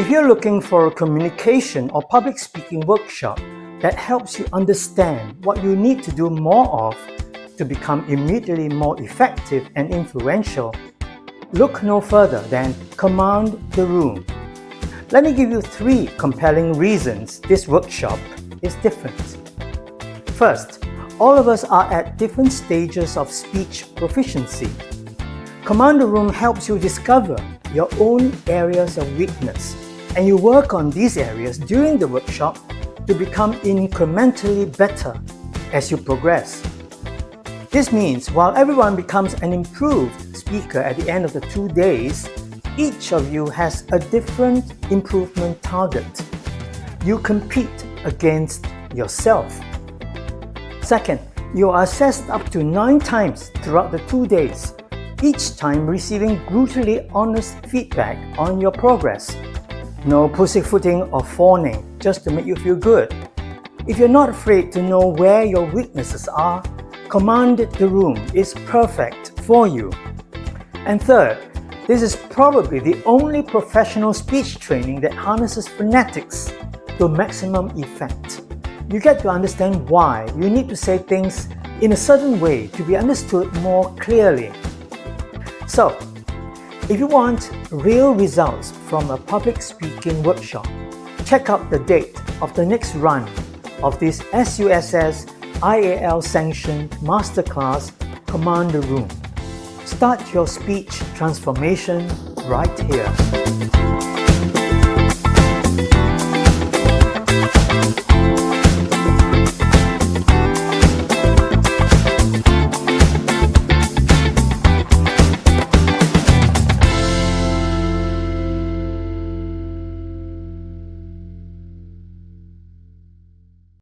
If you're looking for a communication or public speaking workshop that helps you understand what you need to do more of to become immediately more effective and influential, look no further than Command the Room. Let me give you 3 compelling reasons this workshop is different. First, all of us are at different stages of speech proficiency. Command the Room helps you discover your own areas of weakness, and you work on these areas during the workshop to become incrementally better as you progress. This means while everyone becomes an improved speaker at the end of the 2 days, each of you has a different improvement target. You compete against yourself. Second, you are assessed up to 9 times throughout the 2 days, each time receiving brutally honest feedback on your progress. No pussyfooting or fawning just to make you feel good. If you're not afraid to know where your weaknesses are, Command the Room is perfect for you. And third, this is probably the only professional speech training that harnesses phonetics to maximum effect. You get to understand why you need to say things in a certain way to be understood more clearly. So, if you want real results from a public speaking workshop, check out the date of the next run of this SUSS IAL sanctioned masterclass Command the Room. Start your speech transformation right here.